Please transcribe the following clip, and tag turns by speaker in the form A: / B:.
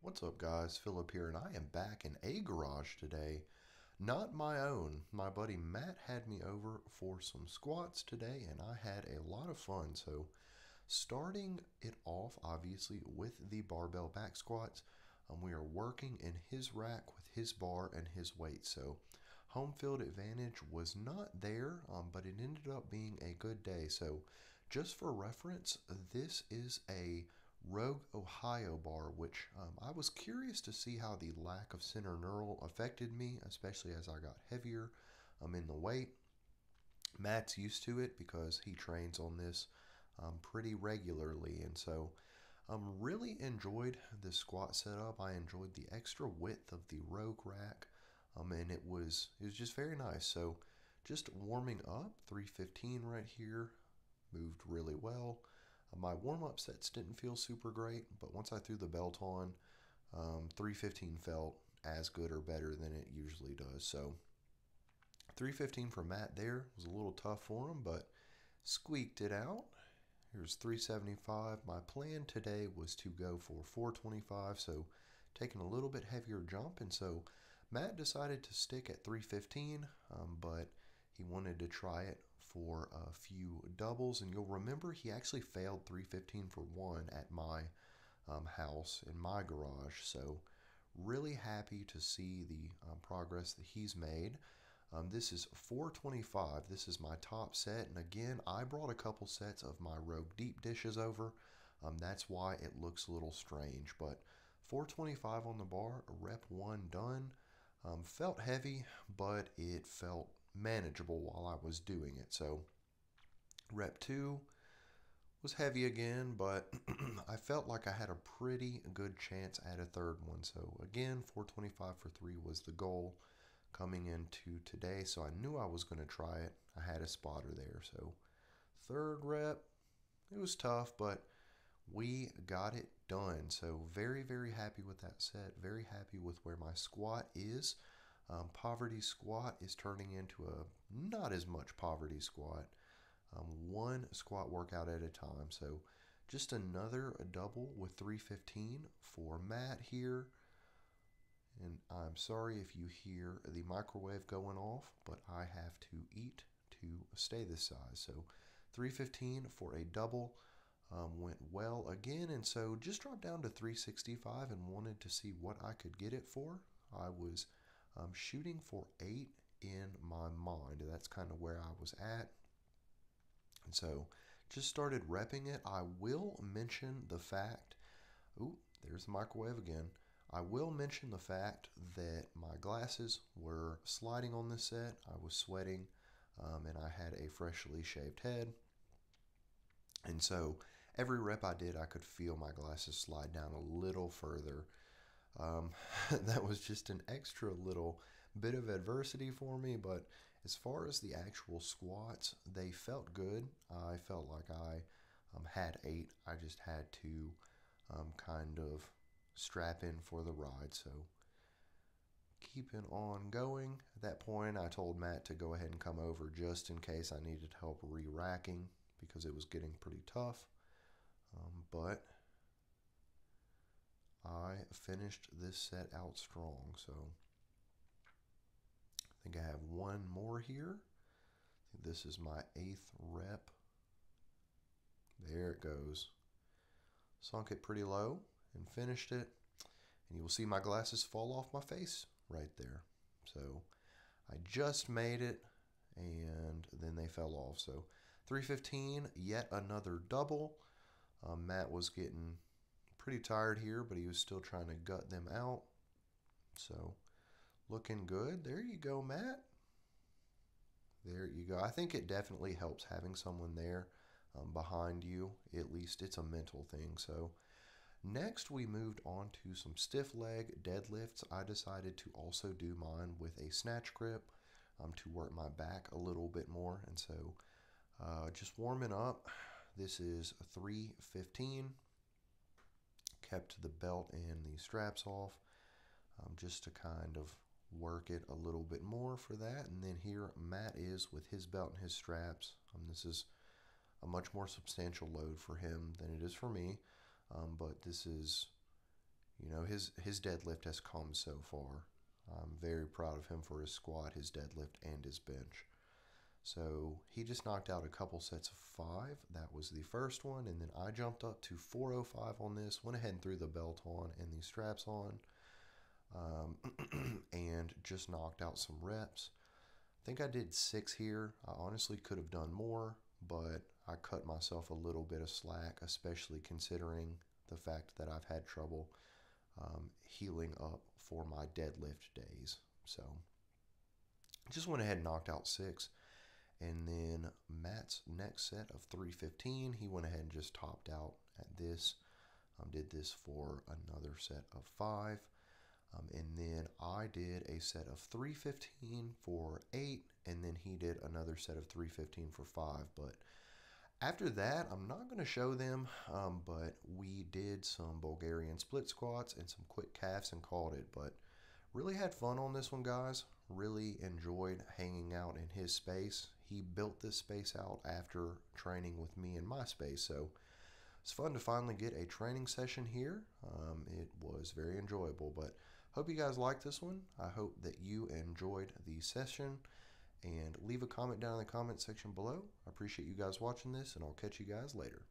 A: What's up, guys? Philip here, and I am back in a garage today. Not my own. My buddy Matt had me over for some squats today, and I had a lot of fun. So, starting it off, obviously, with the barbell back squats, we are working in his rack with his bar and his weight. So, home field advantage was not there, but it ended up being a good day. So, just for reference, this is a Rogue Ohio bar, which I was curious to see how the lack of center knurl affected me, especially as I got heavier in the weight. Matt's used to it because he trains on this pretty regularly, and so really enjoyed the squat setup. I enjoyed the extra width of the Rogue rack, and it was just very nice. So just warming up, 315 right here, moved really well. My warm-up sets didn't feel super great, but once I threw the belt on, 315 felt as good or better than it usually does. So 315 for Matt there was a little tough for him, but squeaked it out. Here's 375. My plan today was to go for 425, so taking a little bit heavier jump, and so Matt decided to stick at 315, but he wanted to try it for a few doubles, and you'll remember he actually failed 315 for one at my house in my garage. So really happy to see the progress that he's made. This is 425. This is my top set, and again, I brought a couple sets of my Rogue deep dishes over. That's why it looks a little strange, but 425 on the bar, rep one done. Felt heavy, but it felt manageable while I was doing it. So rep two was heavy again, but I felt like I had a pretty good chance at a third one. So again, 425 for three was the goal coming into today. So I knew I was going to try it. I had a spotter there. So third rep, it was tough, but we got it done. So very, very happy with that set. Very happy with where my squat is. Poverty squat is turning into a not as much poverty squat. One squat workout at a time. So just another double with 315 for Matt here. And I'm sorry if you hear the microwave going off, but I have to eat to stay this size. So 315 for a double. Went well again, and so just dropped down to 365 and wanted to see what I could get it for. I was shooting for 8 in my mind. That's kind of where I was at. And so just started repping it. I will mention the fact, ooh, there's the microwave again. I will mention the fact that my glasses were sliding on this set. I was sweating, and I had a freshly shaved head. And so every rep I did, I could feel my glasses slide down a little further. That was just an extra little bit of adversity for me, but as far as the actual squats, they felt good. I felt like I had 8. I just had to kind of strap in for the ride. So keeping on going. At that point, I told Matt to go ahead and come over just in case I needed help re-racking, because it was getting pretty tough. But I finished this set out strong. So I think I have one more here. I think this is my 8th rep. There it goes. Sunk it pretty low and finished it. And you will see my glasses fall off my face right there. So I just made it, and then they fell off. So 315, yet another double. Matt was getting pretty tired here, but he was still trying to gut them out. So looking good. There you go, Matt. There you go. I think it definitely helps having someone there behind you. At least it's a mental thing. So next we moved on to some stiff leg deadlifts. I decided to also do mine with a snatch grip to work my back a little bit more. And so just warming up. This is 315. Kept the belt and the straps off just to kind of work it a little bit more for that. And then here Matt is with his belt and his straps. This is a much more substantial load for him than it is for me, but this is You know, his deadlift has come so far. I'm very proud of him for his squat, his deadlift, and his bench. So he just knocked out a couple sets of 5. That was the first one, and then I jumped up to 405 on this. Went ahead and threw the belt on and the straps on, and just knocked out some reps. I think I did 6 here. I honestly could have done more, but I cut myself a little bit of slack, especially considering the fact that I've had trouble healing up for my deadlift days. So just went ahead and knocked out 6. And then Matt's next set of 315, he went ahead and just topped out at this. Did this for another set of 5. And then I did a set of 315 for 8, and then he did another set of 315 for 5. But after that, I'm not going to show them, but we did some Bulgarian split squats and some quick calves and called it. But really had fun on this one, guys. Really enjoyed hanging out in his space. He built this space out after training with me in my space, so it's fun to finally get a training session here. It was very enjoyable, but hope you guys liked this one. I hope that you enjoyed the session, and leave a comment down in the comment section below. I appreciate you guys watching this, and I'll catch you guys later.